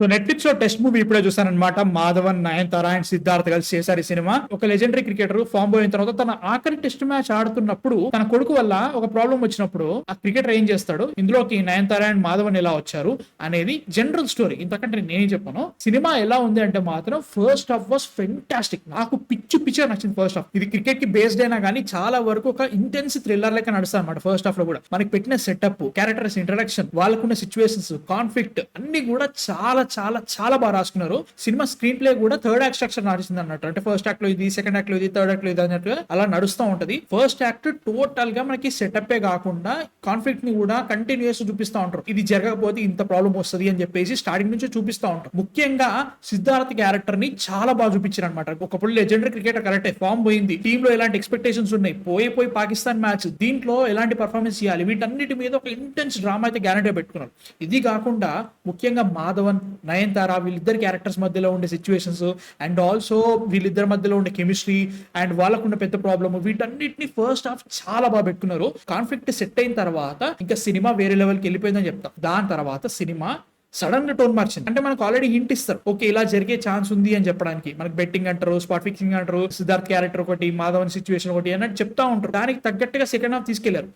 So Netflix లో test movie ఇప్పుడే చూసానన్నమాట. Madhavan, Nayanthara and Siddharth కలిసి చేశారు ఈ సినిమా. ఒక లెజెండరీ క్రికెటర్ ఫామ్ పోయిన తర్వాత తన ఆఖరి టెస్ట్ మ్యాచ్ ఆడుతున్నప్పుడు తన కొడుకు వల్ల ఒక ప్రాబ్లం వచ్చినప్పుడు ఆ క్రికెటర్ ఏం చేస్తాడు, ఇందులోకి నయనతార అండ్ మాధవన్ ఎలా వచ్చారు అనేది జనరల్ స్టోరీ. ఇంతకంటే నేనేం చెప్పాను. సినిమా ఎలా ఉంది అంటే మాత్రం ఫస్ట్ హాఫ్ వాస్ ఫెంటాస్టిక్. నాకు పిచ్చిగా నచ్చింది ఫస్ట్ హాఫ్. ఇది క్రికెట్ కి బేస్డ్ అయినా కానీ చాలా వరకు ఒక ఇంటెన్స్ థ్రిల్లర్ లెక్క నడుస్తుంది అనమాట. ఫస్ట్ హాఫ్ లో కూడా మనకి పెట్టిన సెటప్, క్యారెక్టర్స్ ఇంట్రడక్షన్, వాళ్ళకున్న సిచ్యువేషన్స్, కాన్ఫ్లిక్ట్ అన్ని కూడా చాలా చాలా చాలా బాగా రాసుకున్నారు. సినిమా స్క్రీన్ ప్లే కూడా థర్డ్ యాక్ట్ స్ట్రక్చర్ నడిచింది అన్నట్టు. అంటే ఫస్ట్ యాక్ట్ లో ఇది, సెకండ్ యాక్ట్ లో ఇది, థర్డ్ యాక్ట్ లో ఇది అన్నట్టు అలా నడుస్తూ ఉంటది. ఫస్ట్ యాక్ట్ టోటల్ గా మనకి సెటప్ కాకుండా కాన్ఫ్లిక్ట్ ని కూడా కంటిన్యూస్ చూపిస్తూ ఉంటారు. ఇది జరగకపోతే ఇంత ప్రాబ్లం వస్తుంది అని చెప్పేసి స్టార్టింగ్ నుంచి చూపిస్తూ ఉంటారు. ముఖ్యంగా సిద్ధార్థ్ క్యారెక్టర్ ని చాలా బాగా చూపించారు అనమాట. ఒకప్పుడు లెజెండరీ క్రికెటర్ కరెక్టే, ఫామ్ పోయింది, టీమ్ లో ఎలాంటి ఎక్స్పెక్టేషన్స్ ఉన్నాయి, పోయి పాకిస్తాన్ మ్యాచ్, దీంట్లో ఎలాంటి పర్ఫార్మెన్స్ చేయాలి, వీటన్నిటి మీద ఒక ఇంటెన్స్ డ్రామా అయితే గ్యారంటీ పెట్టుకున్నారు. ఇది కాకుండా ముఖ్యంగా మాధవన్, నయనతార వీళ్ళిద్దరు క్యారెక్టర్స్ మధ్యలో ఉండే సిచ్యువేషన్స్ అండ్ ఆల్సో వీళ్ళిద్దరి మధ్యలో ఉండే కెమిస్ట్రీ అండ్ వాళ్ళకున్న పెద్ద ప్రాబ్లమ్, వీటన్నిటిని ఫస్ట్ హాఫ్ చాలా బాగా పెట్టుకున్నారు. కాన్ఫ్లిక్ట్ సెట్ అయిన తర్వాత ఇంకా సినిమా వేరే లెవెల్కి వెళ్ళిపోయిందని చెప్తాం. దాని తర్వాత సినిమా సడన్ గా టోన్ మార్చింది. అంటే మనకు ఆల్రెడీ హింట్ ఇస్తారు, ఓకే ఇలా జరిగే ఛాన్స్ ఉంది అని చెప్పడానికి. మనకు బెట్టింగ్ అంటారు, స్పాట్ ఫిక్సింగ్ అంటారు, సిద్ధార్థ్ క్యారెక్టర్ ఒకటి, మాధవన్ సిచ్యువేషన్ ఒకటి అన్నట్టు చెప్తా ఉంటారు. దానికి తగ్గట్టుగా సెకండ్ హాఫ్ తీసుకెళ్లారు.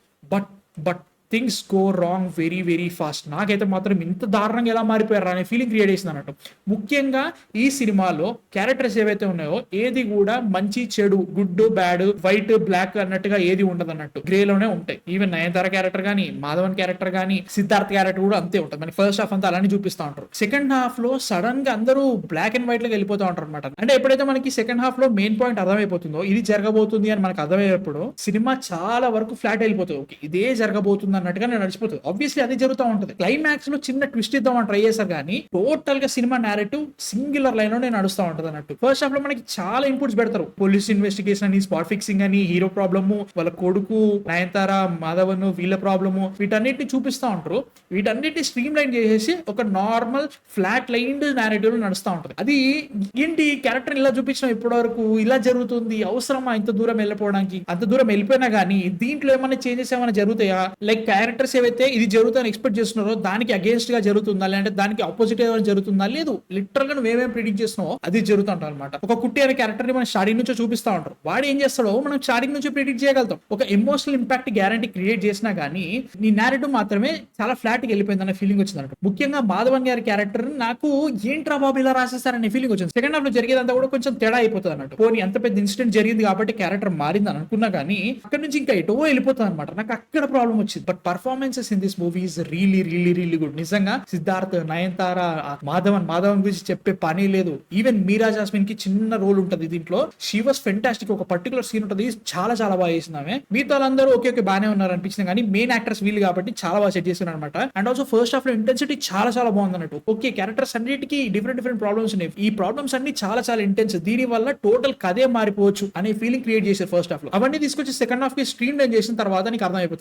But things go wrong very very fast. నాకైతే మాత్రం ఇంత దారుణంగా ఎలా మారిపోయారు అనే ఫీలింగ్ క్రియేట్ చేసింది అన్నట్టు. ముఖ్యంగా ఈ సినిమాలో క్యారెక్టర్స్ ఏవైతే ఉన్నాయో ఏది కూడా మంచి చెడు, గుడ్ బ్యాడ్, వైట్ బ్లాక్ అన్నట్టుగా ఏది ఉండదు అన్నట్టు, గ్రేలోనే ఉంటాయి. ఈవెన్ నయనతార క్యారెక్టర్ కానీ, మాధవన్ క్యారెక్టర్ కానీ, సిద్ధార్థ్ క్యారెక్టర్ కూడా అంతే ఉంటుంది. మనకి ఫస్ట్ హాఫ్ అంతా అలానే చూపిస్తూ ఉంటారు. సెకండ్ హాఫ్ లో సడన్ గా అందరూ బ్లాక్ అండ్ వైట్ లోకి వెళ్ళిపోతూ ఉంటారు అనమాట. అంటే ఎప్పుడైతే మనకి సెకండ్ హాఫ్ లో మెయిన్ పాయింట్ అర్థమైపోతుందో ఇది జరగబోతుంది అని మనకు అర్థమయ్యేప్పుడు సినిమా చాలా వరకు ఫ్లాట్ వెళ్ళిపోతుంది. ఓకే ఇదే జరగబోతుంది అన్నట్టుగా నడిచిపోతుంది. ఆబ్వియస్లీ అదే జరుగుతూ ఉంటుంది. క్లైమాక్స్ లో చిన్న ట్విస్ట్ ఇద్దామని ట్రై చేశారు కానీ టోటల్ గా సినిమా నేరేటివ్ సింగులర్ లైన్ లోనే నడుస్తూ ఉంటది అన్నట్టు. ఫస్ట్ హాఫ్ లో మనకి చాలా ఇన్పుట్స్ పెడతారు. పోలీస్ ఇన్వెస్టిగేషన్ అని, స్పాట్ ఫిక్సింగ్ అని, హీరో ప్రాబ్లము, వాళ్ళ కొడుకు నయనతార, మాధవన్ వీళ్ళ ప్రాబ్లము, వీటన్నిటిని చూపిస్తూ ఉంటారు. వీటన్నిటిని స్ట్రీమ్ లైన్ చేసేసి ఒక నార్మల్ ఫ్లాట్ లైన్డ్ నేరేటివ్ లో నడుస్తూ ఉంటది. అది ఏంటి క్యారెక్టర్ ఇలా చూపించిన ఇప్పటి వరకు ఇలా జరుగుతుంది, అవసరమా ఇంత దూరం వెళ్ళిపోవడానికి? అంత దూరం వెళ్ళిపోయినా కానీ దీంట్లో ఏమైనా చేంజెస్ ఏమైనా జరుగుతాయా? లైక్ క్యారెక్టర్స్ ఏవైతే ఇది జరుగుతుందని ఎక్స్పెక్ట్ చేస్తున్నారో దానికి అగేన్స్ట్ గా జరుగుతుందా, లేదంటే దానికి ఆపోజిట్ ఏమైనా జరుగుతుందా? లేదు, లిటరల్ గా నువ్వేమేం ప్రిడిక్ట్ చేస్తున్నావో అది జరుగుతుంటాం అనమాట. ఒక కుట్టి అనే క్యారెక్టర్ ని మనం స్టార్టింగ్ నుంచి చూపిస్తా ఉంటారు. వాడు ఏం చేస్తాడో మనం స్టార్టింగ్ నుంచి ప్రిడిక్ట్ చేయగలుగుతాం. ఒక ఎమోషనల్ ఇంపాక్ట్ గ్యారంటీ క్రియేట్ చేసినా గానీ నీ నేరేటివ్ మాత్రమే చాలా ఫ్లాట్ కి వెళ్ళిపోయింది అనే ఫీలింగ్ వచ్చింది అన్నట్టు. ముఖ్యంగా మాధవన్ గారి క్యారెక్టర్ నాకు ఏంట్రా బాబు ఇలా రాసేస్తారనే ఫీలింగ్ వచ్చింది. సెకండ్ హాఫ్ లో జరిగేదంతా కూడా కొంచెం తేడా అయిపోతుంది అన్నట్టు. పోనీ అంత పెద్ద ఇన్సిడెంట్ జరిగింది కాబట్టి క్యారెక్టర్ మారింది అని అనుకున్నా కానీ అక్కడ నుంచి ఇంకా ఎటో వెళ్ళిపోతుంది అనమాట. నాకు అక్కడ ప్రాబ్లం వచ్చింది. But performances in this movie is really good. నిజంగా సిద్ధార్థ్, నయనతార, మాధవన్ గురించి చెప్పే పని లేదు. ఈవెన్ మీరా జాస్మిన్ కి చిన్న రోల్ ఉంటది దీంట్లో. She was fantastic. ఒక పర్టికులర్ సీన్ ఉంటది, చాలా చాలా బాగా చేసింది ఆమె. మిగతా వాళ్ళందరూ ఓకే బాగానే ఉన్నారు అనిపించింది కానీ మెయిన్ యాక్టర్స్ వీళ్ళు కాబట్టి చాలా బాగా సెట్ చేస్తున్నారు అనమాట. అండ్ ఆల్సో ఫస్ట్ హాఫ్ లో ఇంటెన్సిటీ చాలా బాగుంది అన్నట్టు. ఓకే క్యారెక్టర్స్ అన్నిటికీ డిఫరెంట్ ప్రాబ్లమ్స్ ఉన్నాయి. ఈ ప్రాబ్లమ్స్ అన్ని చాలా ఇంటెన్స్. దీని వల్ల టోటల్ కథే మారిపోవచ్చు అనే ఫీలింగ్ క్రియేట్ చేశారు ఫస్ట్ హాఫ్ లో. అవన్నీ తీసుకొచ్చి సెకండ్ హాఫ్ కి స్ట్రీమ్ లైన్ చేసిన తర్వాత నీకు అర్థమైపోతుంది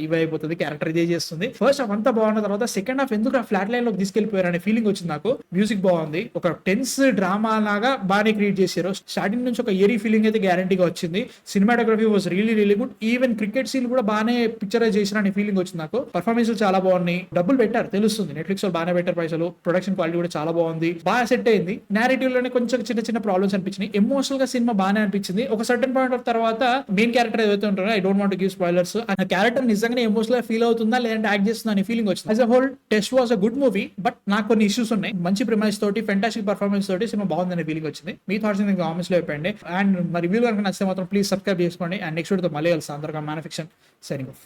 ఇవి అయిపోతుంది, క్యారెక్టర్ ఇదే చేస్తుంది. ఫస్ట్ హాఫ్ అంతా బాగున్న తర్వాత సెకండ్ హాఫ్ ఎందుకు ఆ ఫ్లాట్ లైన్ లోకి తీసుకెళ్లిపోయారు అనే ఫీలింగ్ వచ్చింది నాకు. మ్యూజిక్ బాగుంది, ఒక టెన్స్ డ్రామా లాగా బాగానే క్రియేట్ చేశారు. స్టార్టింగ్ నుంచి ఒక ఏరీ ఫీలింగ్ అయితే గ్యారంటీగా వచ్చింది. Cinematography was really good. Even cricket scene కూడా బాగానే పిక్చరైజ్ చేసిన అనే ఫీలింగ్ వచ్చింది నాకు. పర్ఫార్మెన్స్ చాలా బాగున్నాయి. డబ్బులు పెట్టారు తెలుస్తుంది, నెట్ఫ్లిక్స్ లో బాగానే పెట్టారు పైసలు. ప్రొడక్షన్ క్వాలిటీ కూడా చాలా బాగుంది, బాగా సెట్ అయింది. నేరేటివ్ లోనే కొంచెం చిన్న ప్రాబ్లమ్స్ అనిపించినాయి. ఎమోషనల్ గా సినిమా బాగానే అనిపించింది. ఒక సర్టన్ పాయింట్ ఆఫ్ తర్వాత మెయిన్ క్యారెక్టర్ ఏదైతే ఉంటారో, I don't want to give spoilers, ఆ క్యారెక్టర్ నిజంగానే ఎమోషనల్ గా ఫీల్ అవుతుందా లేదంటే యాక్ట్ చేస్తుందా అనే ఫీలింగ్ వచ్చింది. As a whole test was a good movie. But నాకు కొన్ని ఇష్యూస్ ఉన్నాయి. మంచి ప్రిమైస్ తోటి, ఫెంటాస్టిక్ పర్ఫార్మెన్స్ తోటి సినిమా బాగుందనే ఫీలింగ్ వచ్చింది. మీ థాట్స్ కామెంట్స్ లో చెప్పండి. అండ్ మా రివ్యూ కనుక నచ్చితే మాత్రం ప్లీజ్ సబ్స్క్రైబ్ చేసుకోండి. అండ్ నెక్స్ట్ వీడియోతో మళ్ళీ కలుస్తాను. అందరికీ మ్యాన్ ఫిక్షన్ సైనింగ్ ఆఫ్.